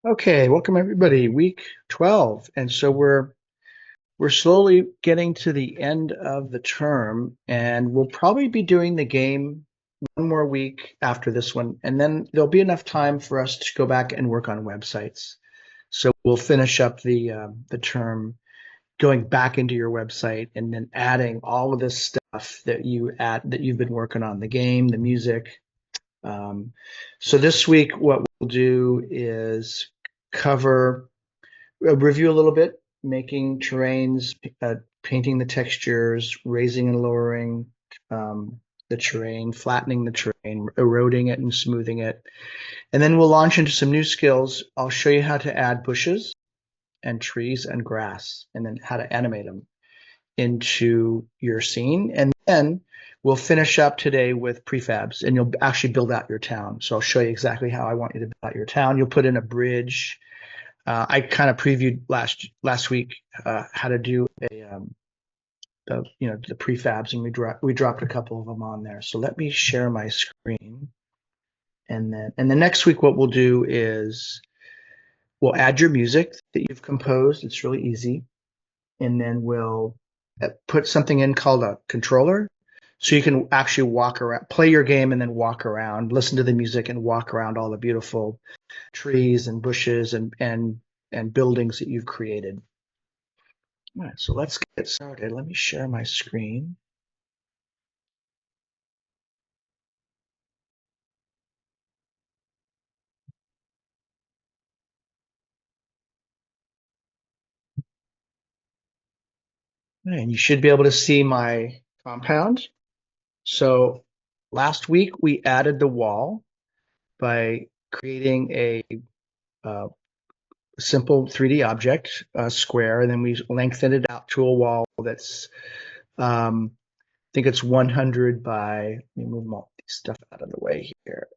Okay, welcome everybody. Week 12. And so we're slowly getting to the end of the term, and we'll probably be doing the game one more week after this one, and then there'll be enough time for us to go back and work on websites. So we'll finish up the term going back into your website and then adding all of this stuff that you've been working on, the game, the music. So this week, what we'll do is cover review a little bit, making terrains, painting the textures, raising and lowering the terrain, flattening the terrain, eroding it and smoothing it. And then we'll launch into some new skills. I'll show you how to add bushes and trees and grass, and then how to animate them into your scene. And then we'll finish up today with prefabs, and you'll actually build out your town. So I'll show you exactly how I want you to build out your town. You'll put in a bridge. I kind of previewed last week how to do the prefabs, and we dropped a couple of them on there. So let me share my screen, and then next week what we'll do is we'll add your music that you've composed. It's really easy, and then we'll put something in called a controller, so you can actually walk around, play your game, and then walk around, listen to the music, and walk around all the beautiful trees and bushes and buildings that you've created. All right, so let's get started. Let me share my screen. And you should be able to see my compound. So last week we added the wall by creating a simple 3D object, a square, and then we lengthened it out to a wall that's, I think it's 100 by, let me move all this stuff out of the way here.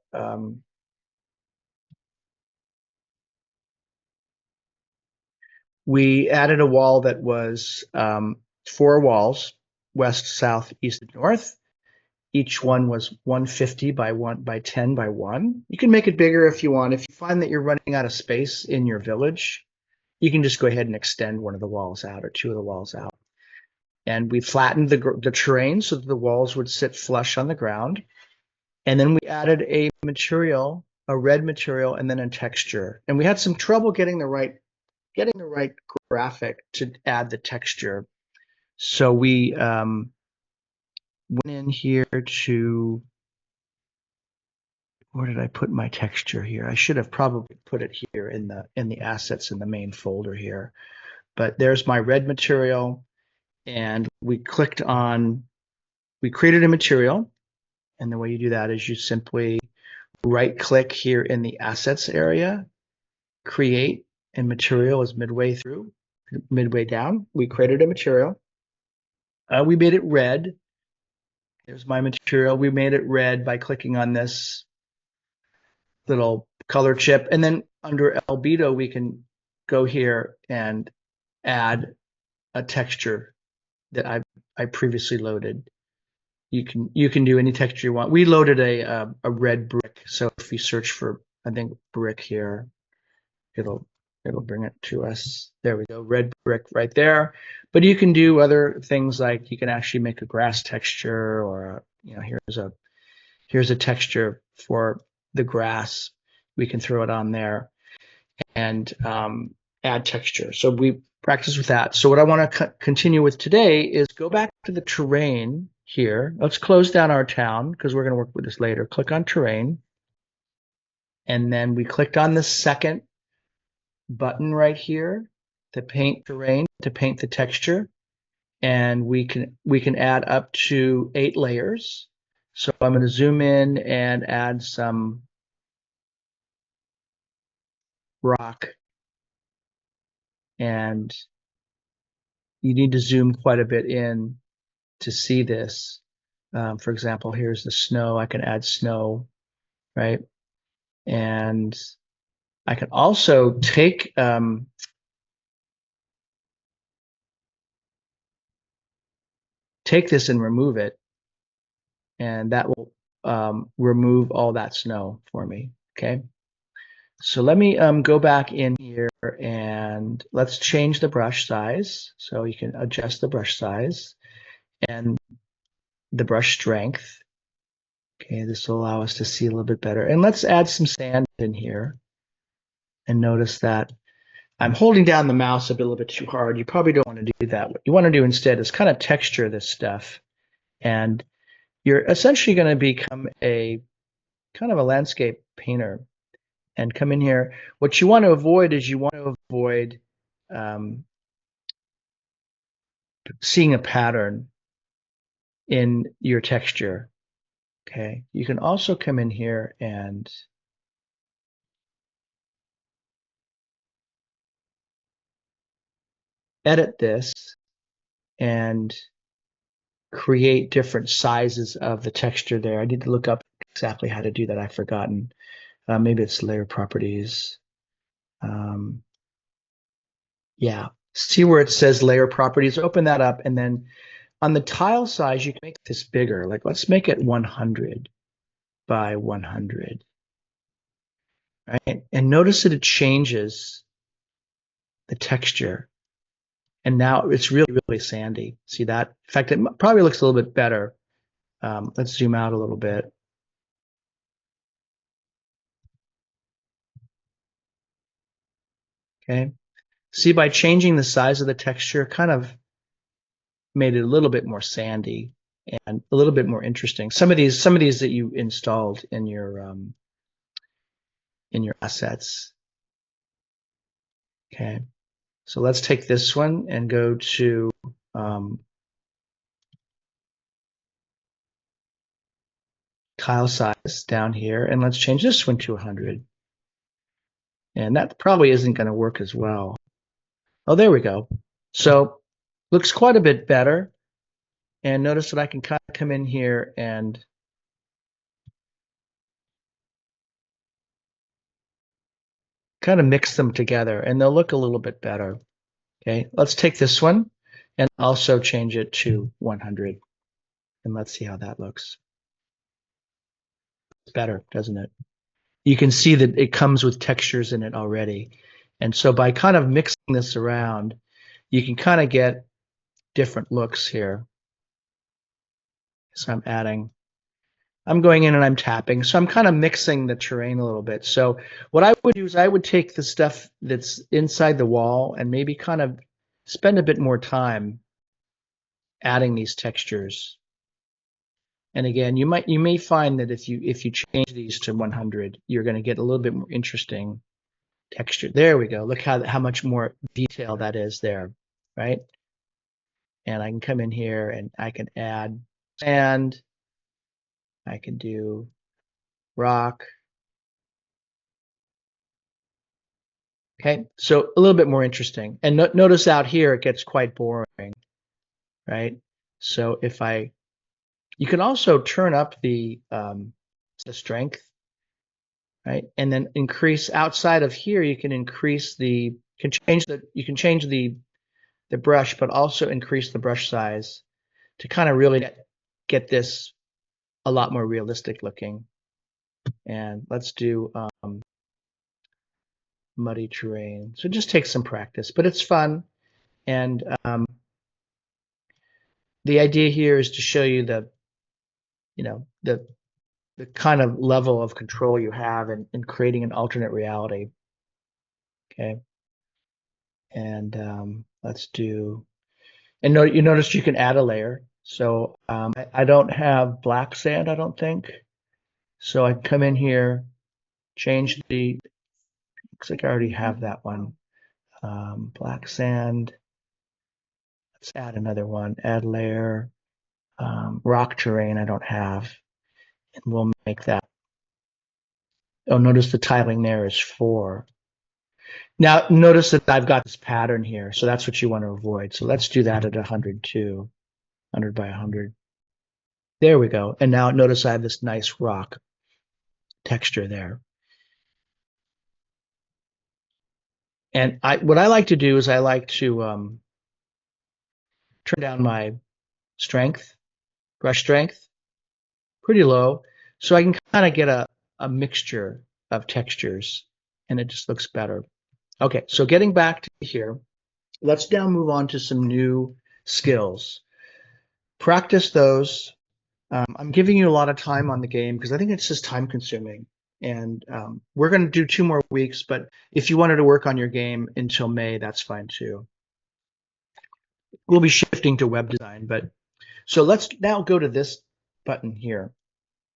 We added a wall that was 4 walls, west, south, east, and north. Each one was 150 by 10 by 1. You can make it bigger if you want. If you find that you're running out of space in your village, you can just go ahead and extend one of the walls out or two of the walls out. And we flattened the terrain so that the walls would sit flush on the ground. And then we added a material, a red material, and then a texture. And we had some trouble getting the right graphic to add the texture. So we went in here to, where did I put my texture here? I should have probably put it here in the assets in the main folder here. But there's my red material, and we created a material. And the way you do that is you simply right click here in the assets area, create, and material is midway down. We created a material. We made it red. There's my material. We made it red by clicking on this little color chip. And then under albedo, we can go here and add a texture that I previously loaded. You can do any texture you want. We loaded a red brick. So if you search for, I think, brick here, it'll bring it to us. There we go, red brick right there. But you can do other things, like you can actually make a grass texture, or here's a texture for the grass. We can throw it on there and add texture. So we practice with that. So what I want to continue with today is go back to the terrain here. Let's close down our town because we're going to work with this later. Click on terrain. And then we clicked on the second button right here to paint terrain, to paint the texture. And we can add up to 8 layers. So I'm going to zoom in and add some rock, and you need to zoom quite a bit in to see this. For example, here's the snow. I can add snow, right? And I can also take this and remove it, and that will remove all that snow for me. Okay. So let me go back in here and let's change the brush size. So you can adjust the brush size and the brush strength. Okay, this will allow us to see a little bit better. And let's add some sand in here. And notice that I'm holding down the mouse a little bit too hard. You probably don't want to do that. What you want to do instead is kind of texture this stuff. And you're essentially going to become a kind of a landscape painter and come in here. What you want to avoid is you want to avoid seeing a pattern in your texture. Okay, you can also come in here and edit this and create different sizes of the texture there. I need to look up exactly how to do that. I've forgotten. Maybe it's layer properties. Yeah, see where it says layer properties, open that up, and then on the tile size, you can make this bigger. Like let's make it 100 by 100, right? And notice that it changes the texture. And now it's really, really sandy. See that? In fact, it probably looks a little bit better. Let's zoom out a little bit. Okay. See, by changing the size of the texture, kind of made it a little bit more sandy and a little bit more interesting. Some of these that you installed in your assets. Okay. So let's take this one and go to tile size down here, and let's change this one to 100. And that probably isn't going to work as well. Oh, there we go. So looks quite a bit better. And notice that I can kind of come in here and kind of mix them together, and they'll look a little bit better. Okay, let's take this one and also change it to 100. And let's see how that looks. It's better, doesn't it? You can see that it comes with textures in it already. And so by kind of mixing this around, you can kind of get different looks here. So I'm going in and I'm tapping. So I'm kind of mixing the terrain a little bit. So what I would do is I would take the stuff that's inside the wall and maybe kind of spend a bit more time adding these textures. And again, you may find that if you change these to 100, you're going to get a little bit more interesting texture. There we go. Look how much more detail that is there, right? And I can come in here and I can add sand. I can do rock. Okay, so a little bit more interesting. And notice out here it gets quite boring, right? So you can also turn up the strength, right? And then increase outside of here. You can increase you can change the brush, but also increase the brush size to kind of really get this a lot more realistic looking. And let's do muddy terrain. So just take some practice, but it's fun. And the idea here is to show you the kind of level of control you have in creating an alternate reality. Okay. And let's do, and you notice you can add a layer. So I don't have black sand, I don't think. So I come in here, change looks like I already have that one. Black sand. Let's add another one, add layer. Rock terrain I don't have. And we'll make that. Oh, notice the tiling there is 4. Now, notice that I've got this pattern here, so that's what you want to avoid. So let's do that at 100 too, 100 by 100. There we go. And now notice I have this nice rock texture there. And what I like to do is I like to turn down my brush strength, pretty low, so I can kind of get a mixture of textures. and it just looks better. Okay, so getting back to here, let's now move on to some new skills. Practice those. I'm giving you a lot of time on the game because I think it's just time consuming. And we're going to do 2 more weeks, but if you wanted to work on your game until May, that's fine too. We'll be shifting to web design, but so let's now go to this button here,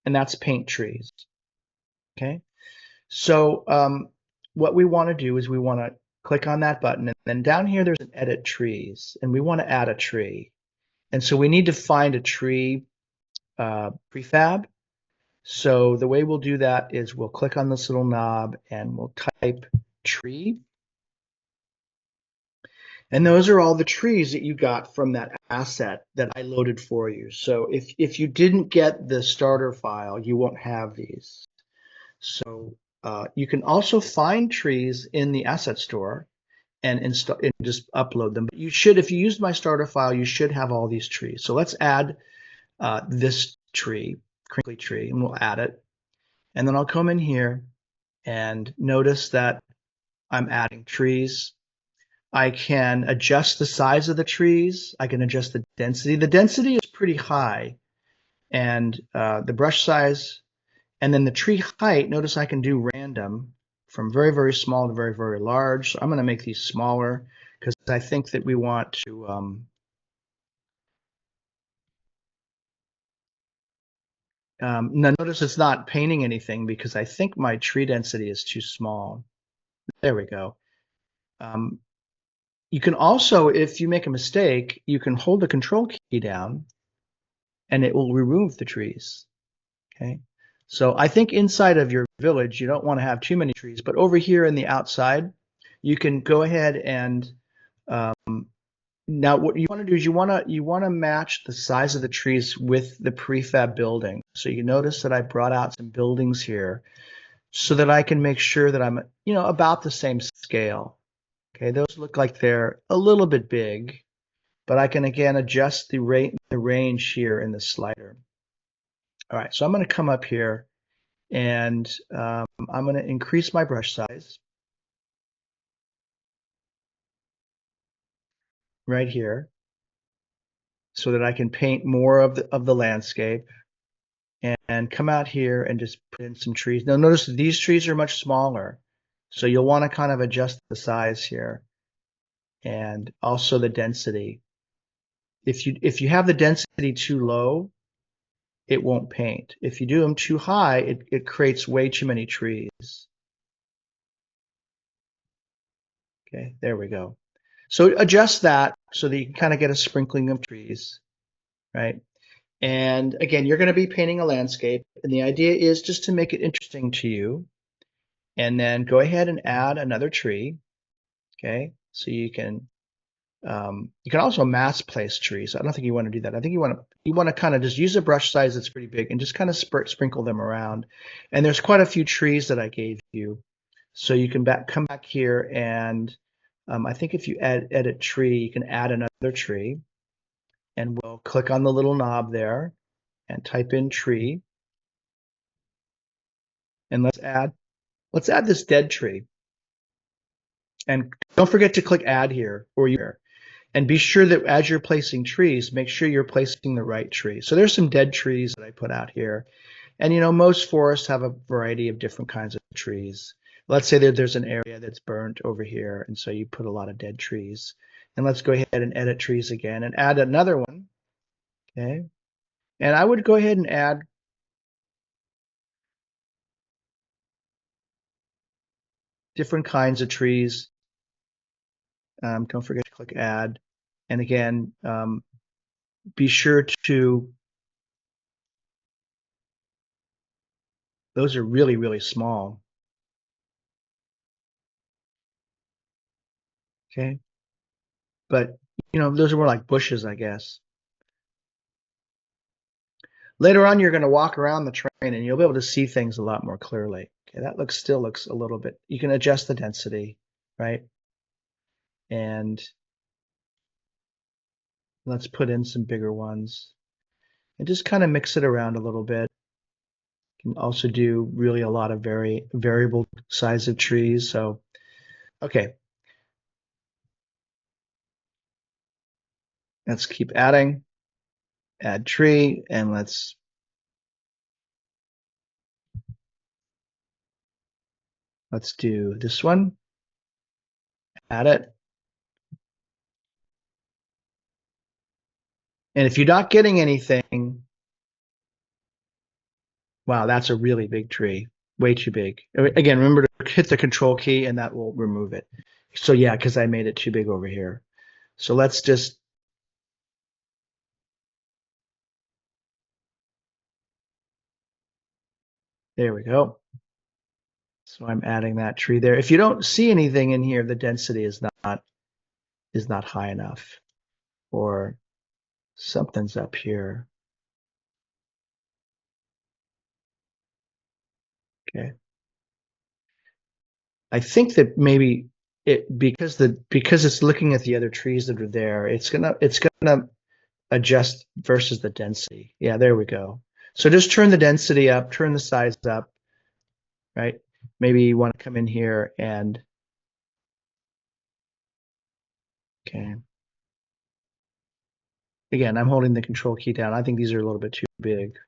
and that's paint trees. Okay. So what we want to do is we want to click on that button, and then down here there's an edit trees, and we want to add a tree. And so we need to find a tree prefab. So the way we'll do that is we'll click on this little knob and we'll type tree. And those are all the trees that you got from that asset that I loaded for you. So if you didn't get the starter file, you won't have these. So you can also find trees in the asset store and install and just upload them. But you should, if you used my starter file, you should have all these trees. So let's add this tree, crinkly tree, and we'll add it. And then I'll come in here and notice that I'm adding trees. I can adjust the size of the trees. I can adjust the density. The density is pretty high, and the brush size, and then the tree height, notice I can do random from very, very small to very, very large. So I'm going to make these smaller because I think that we want to now notice it's not painting anything because I think my tree density is too small. There we go. You can also, if you make a mistake, you can hold the control key down and it will remove the trees. Okay. So I think inside of your village, you don't want to have too many trees, but over here in the outside, you can go ahead and now what you want to do is you want to match the size of the trees with the prefab building. So you notice that I brought out some buildings here so that I can make sure that I'm, about the same scale. Okay, those look like they're a little bit big, but I can again adjust the range here in the slider. All right, so I'm going to come up here and I'm going to increase my brush size right here so that I can paint more of the landscape, and come out here and just put in some trees. Now notice these trees are much smaller, so you'll want to kind of adjust the size here and also the density. If you have the density too low, it won't paint. If you do them too high, it creates way too many trees. Okay, there we go. So adjust that so that you can kind of get a sprinkling of trees, right? And again, you're going to be painting a landscape, and the idea is just to make it interesting to you. And then go ahead and add another tree. Okay, so you can also mass place trees. I don't think you want to do that. I think you want to kind of just use a brush size that's pretty big and just kind of sprinkle them around. And there's quite a few trees that I gave you, so you can come back here and I think if you edit tree, you can add another tree, and we'll click on the little knob there and type in tree, and let's add this dead tree. And don't forget to click add here or here. And be sure that as you're placing trees, make sure you're placing the right tree. So there's some dead trees that I put out here. And most forests have a variety of different kinds of trees. Let's say that there's an area that's burnt over here, and so you put a lot of dead trees. And let's go ahead and edit trees again and add another one. Okay. And I would go ahead and add different kinds of trees. Don't forget to click add. And again, be sure to, those are really, really small. Okay. But, those are more like bushes, I guess. Later on, you're going to walk around the train and you'll be able to see things a lot more clearly. Okay, that still looks a little bit, you can adjust the density, right? And let's put in some bigger ones and just kind of mix it around a little bit. Can also do really a lot of variable size of trees. So, okay, let's keep adding, add tree, and let's do this one, add it. And if you're not getting anything, wow, that's a really big tree, way too big. Again, remember to hit the control key and that will remove it. So yeah, because I made it too big over here. So let's just, there we go. So I'm adding that tree there. If you don't see anything in here, the density is not high enough, or something's up here. Okay. I think that maybe because it's looking at the other trees that are there, it's gonna adjust versus the density. Yeah, there we go. So just turn the density up, turn the size up, right? Maybe you want to come in here and okay. Again, I'm holding the control key down. I think these are a little bit too big.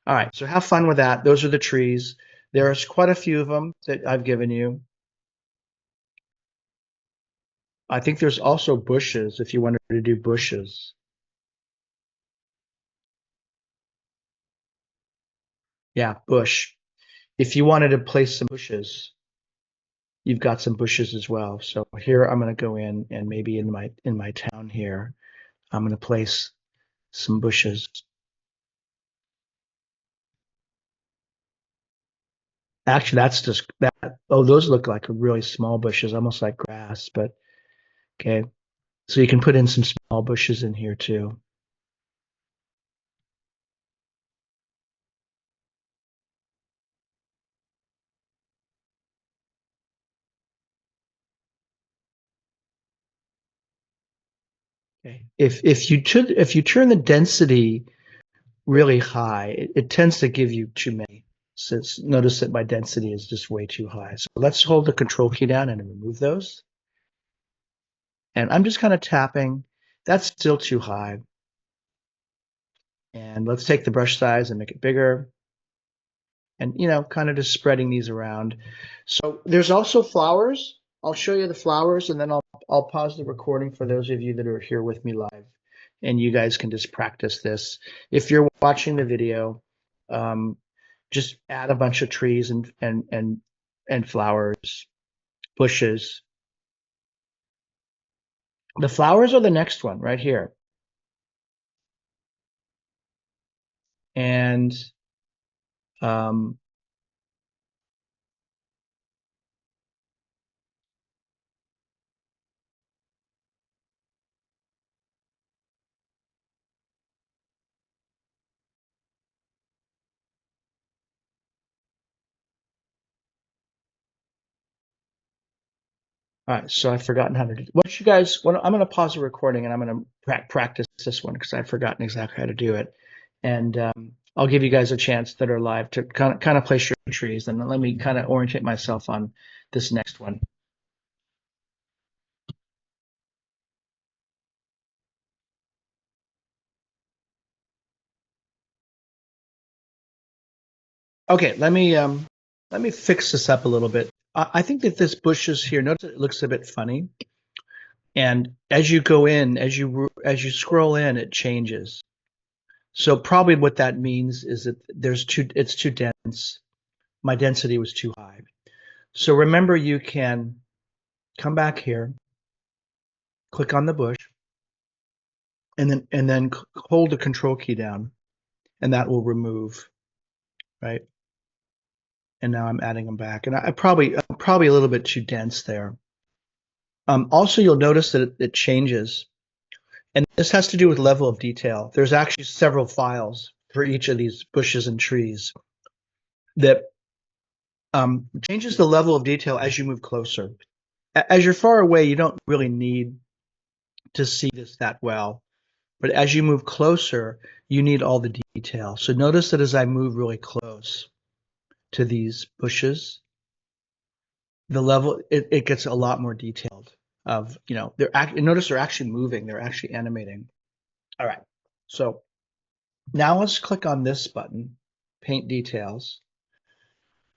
All right, so have fun with that. Those are the trees. There's quite a few of them that I've given you. I think there's also bushes if you wanted to do bushes. Yeah, bush. If you wanted to place some bushes, you've got some bushes as well. So here I'm going to go in and maybe in my town here, I'm going to place some bushes. Actually, that's just that. Oh, those look like really small bushes, almost like grass, but okay. So you can put in some small bushes in here too. Okay. If you turn the density really high, it tends to give you too many. Since notice that my density is just way too high. So let's hold the control key down and remove those. And I'm just kind of tapping. That's still too high. And let's take the brush size and make it bigger. And, kind of just spreading these around. So there's also flowers. I'll show you the flowers and then I'll pause the recording for those of you that are here with me live. And you guys can just practice this. If you're watching the video, just add a bunch of trees and flowers, bushes. The flowers are the next one right here. And um, all right, so I've forgotten how to do. I'm going to pause the recording and I'm going to practice this one because I've forgotten exactly how to do it. And I'll give you guys a chance that are live to kind of place your trees. And let me kind of orientate myself on this next one. Okay, let me fix this up a little bit. I think that this bush is here. Notice it looks a bit funny. And as you go in, as you scroll in, it changes. So probably what that means is that it's too dense. My density was too high. So remember, you can come back here, click on the bush, and then hold the control key down, and that will remove, right? And now I'm adding them back, and I'm probably a little bit too dense there. Also, you'll notice that it changes, and this has to do with level of detail. There's actually several files for each of these bushes and trees that changes the level of detail as you move closer. As you're far away, you don't really need to see this that well. But as you move closer, you need all the detail. So notice that as I move really close to these bushes, the level, it gets a lot more detailed of, notice they're actually moving, they're actually animating. All right, so now let's click on this button, Paint Details,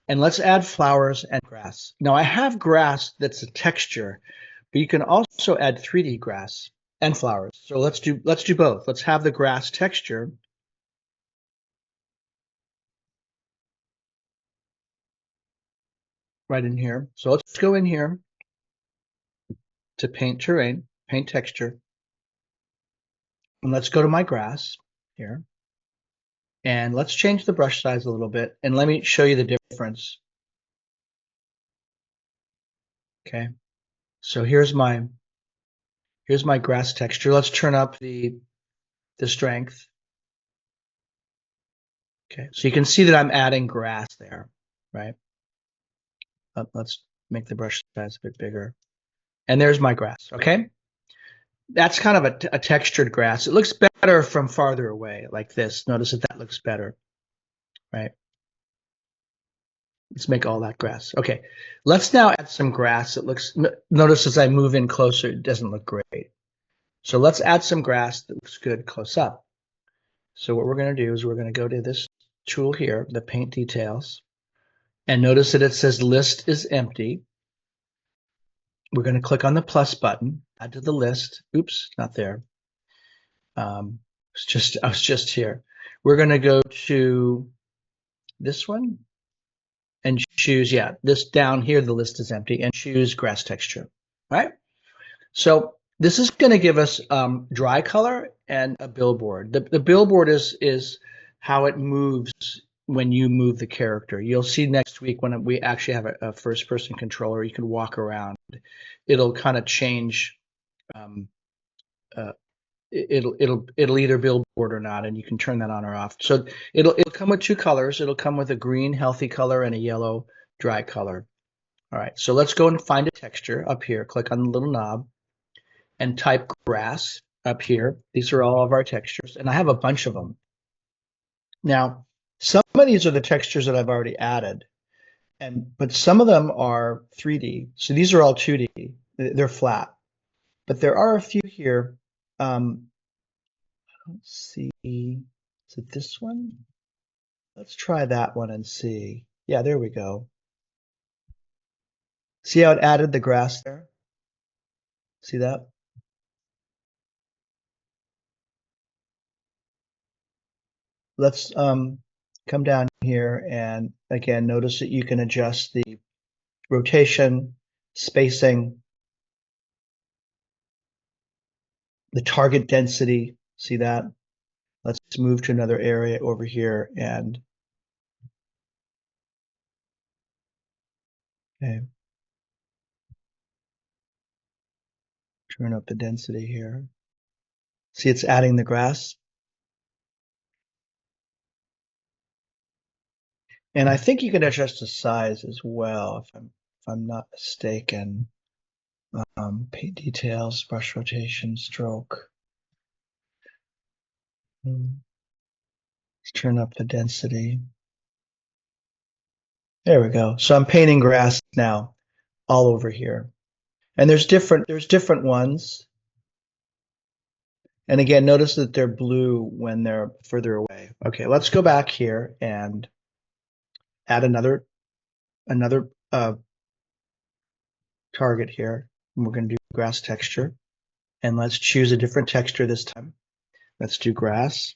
and let's add flowers and grass. Now I have grass that's a texture, but you can also add 3D grass and flowers. So let's do both. Let's have the grass texture. Right in here. So let's go in here to Paint Terrain, Paint Texture, and let's go to my grass here. And let's change the brush size a little bit, and let me show you the difference. Okay, so here's my grass texture. Let's turn up the strength. Okay, so you can see that I'm adding grass there, right? Let's make the brush size a bit bigger. And there's my grass, okay? That's kind of a textured grass. It looks better from farther away, like this. Notice that looks better, right? Let's make all that grass. Okay, let's now add some grass. Notice as I move in closer, it doesn't look great. So let's add some grass that looks good close up. So what we're going to do is we're going to go to this tool here, the Paint Details, and notice that it says List is empty. We're going to click on the plus button, add to the list. Oops, not there. I was just here. We're going to go to this one and choose, this down here, the list is empty, and choose grass texture, right? So this is going to give us dry color and a billboard. The billboard is how it moves when you move the character. You'll see next week when we actually have a first-person controller, you can walk around. It'll kind of change. It'll either billboard or not, and you can turn that on or off. So it'll come with two colors. It'll come with a green healthy color and a yellow dry color. All right, so let's go and find a texture up here. Click on the little knob and type grass up here. These are all of our textures, and I have a bunch of them. Now, some of these are the textures that I've already added, but some of them are 3D. So these are all 2D. They're flat, but there are a few here. Let's see. Is it this one? Let's try that one and see. Yeah, there we go. See how it added the grass there? See that? Let's come down here and again, notice that you can adjust the rotation, spacing, the target density. See that? Let's move to another area over here and okay. Turn up the density here. See, it's adding the grass. And I think you can adjust the size as well, if I'm not mistaken. Paint details, brush rotation, stroke. Let's turn up the density. There we go. So I'm painting grass now all over here. And there's different ones. And again, notice that they're blue when they're further away. Okay, let's go back here and add another target here. And we're going to do grass texture. And let's choose a different texture this time. Let's do grass.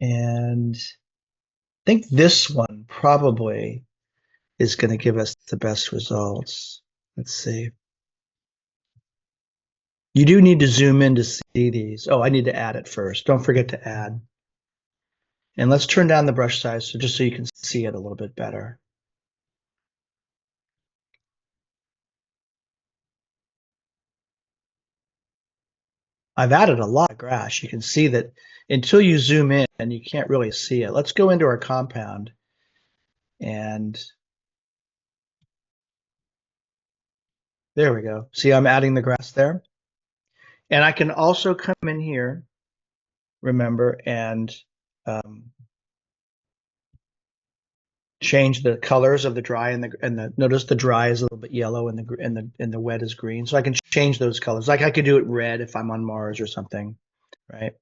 And I think this one probably is going to give us the best results. Let's see. You do need to zoom in to see these. Oh, I need to add it first. Don't forget to add. And let's turn down the brush size just so you can see it a little bit better. I've added a lot of grass. You can see that until you zoom in, you can't really see it. Let's go into our compound and there we go. See, I'm adding the grass there. And I can also come in here, remember, and change the colors of the dry and the notice the dry is a little bit yellow and the wet is green. So I can change those colors. Like I could do it red if I'm on Mars or something, right?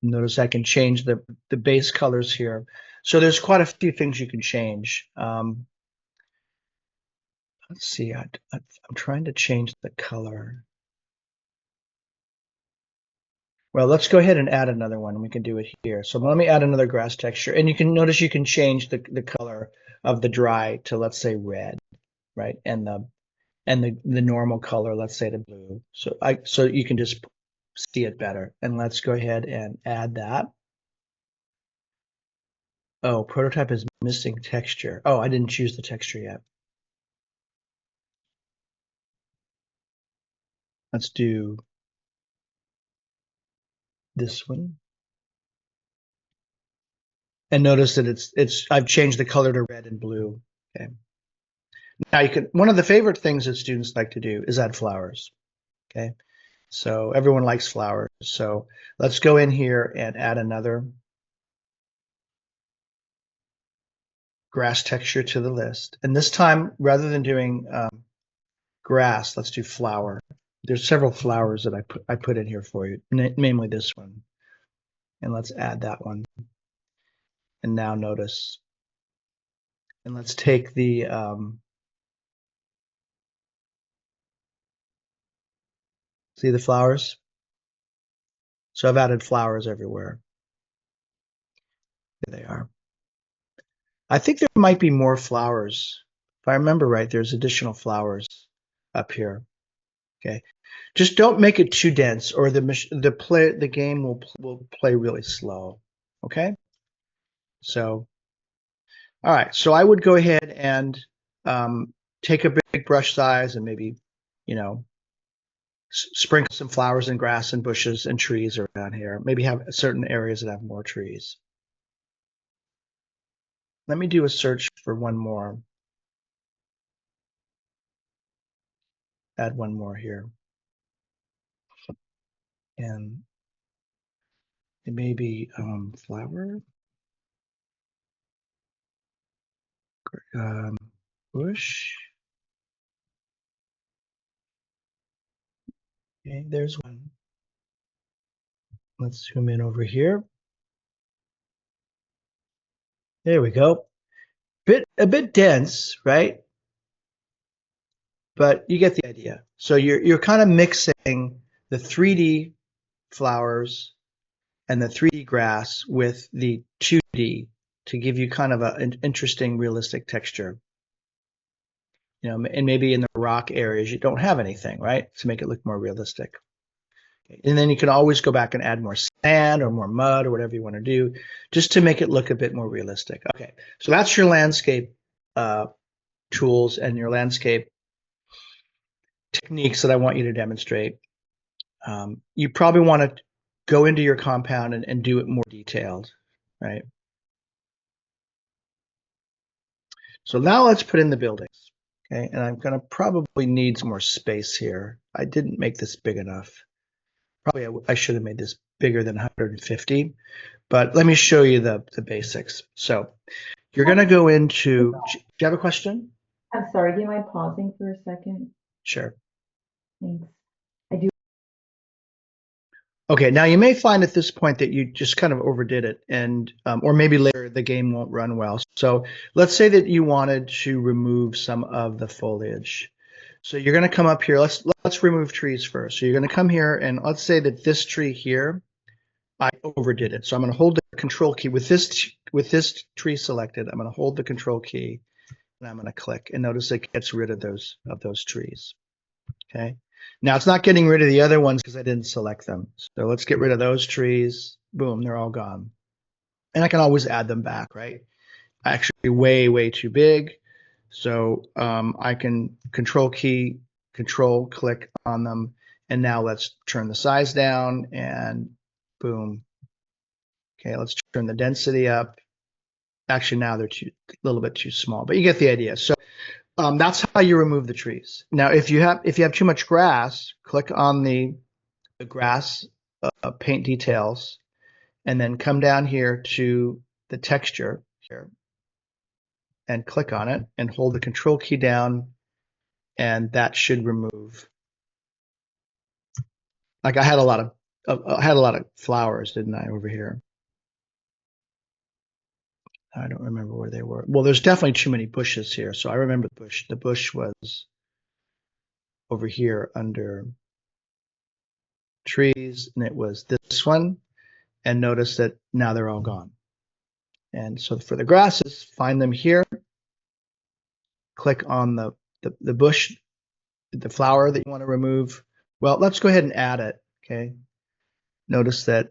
Notice I can change the base colors here. So there's quite a few things you can change. Let's see, I'm trying to change the color. Well, let's go ahead and add another one. We can do it here. So let me add another grass texture. And you can notice you can change the color of the dry to, let's say, red, right? And the normal color, let's say, to blue. So you can just see it better. And let's go ahead and add that. Oh, prototype is missing texture. Oh, I didn't choose the texture yet. Let's do this one. And notice that I've changed the color to red and blue. Okay. Now one of the favorite things that students like to do is add flowers. Okay. So everyone likes flowers. So let's go in here and add another grass texture to the list. And this time, rather than doing grass, let's do flower. There's several flowers that I put in here for you, namely this one. And let's add that one. And now notice. And let's take the see the flowers? So I've added flowers everywhere. There they are. I think there might be more flowers. If I remember right, there's additional flowers up here. Okay. Just don't make it too dense or the game will play really slow. Okay? So all right. So I would go ahead and take a big brush size and maybe, sprinkle some flowers and grass and bushes and trees around here. Maybe have certain areas that have more trees. Let me do a search for one more. Add one more here. And it may be flower, bush. Okay, there's one. Let's zoom in over here. There we go. A bit dense, right? But you get the idea. So you're kind of mixing the 3D flowers and the 3D grass with the 2D to give you kind of an interesting, realistic texture. And maybe in the rock areas you don't have anything, right? To make it look more realistic. Okay. And then you can always go back and add more sand or more mud or whatever you want to do, just to make it look a bit more realistic. Okay, so that's your landscape tools and your landscape techniques that I want you to demonstrate. You probably want to go into your compound and do it more detailed, right? So now let's put in the buildings. Okay, and I'm going to probably need some more space here. I didn't make this big enough. Probably I should have made this bigger than 150, but let me show you the basics. So you're going to go into, do you have a question? I'm sorry, do you mind pausing for a second? Sure. Thanks. I do. Okay, now you may find at this point that you just kind of overdid it, and or maybe later the game won't run well. So let's say that you wanted to remove some of the foliage. So you're going to come up here. Let's remove trees first. So you're going to come here, and let's say that this tree here, I overdid it. So I'm going to hold the control key with this tree selected. I'm going to hold the control key, and I'm going to click, and notice it gets rid of those trees. Okay. Now it's not getting rid of the other ones because I didn't select them. So let's get rid of those trees. Boom, they're all gone. And I can always add them back, right? Actually, way too big. So I can control click on them. And now let's turn the size down and boom. Okay, let's turn the density up. Actually, now they're a little bit too small, but you get the idea. So that's how you remove the trees. Now, if you have too much grass, click on the grass paint details, and then come down here to the texture here and click on it and hold the control key down, and that should remove. Like I had a lot of flowers, didn't I, over here? I don't remember where they were. Well, there's definitely too many bushes here. So I remember the bush. The bush was over here under trees, and it was this one. And notice that now they're all gone. And so for the grasses, find them here. Click on the bush, the flower that you want to remove. Well, let's go ahead and add it. Okay. Notice that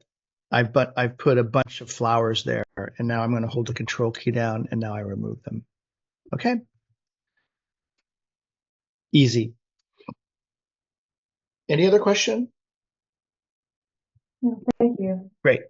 I've put a bunch of flowers there, and now I'm going to hold the control key down, and now I remove them. Okay. Easy. Any other question? No, thank you. Great.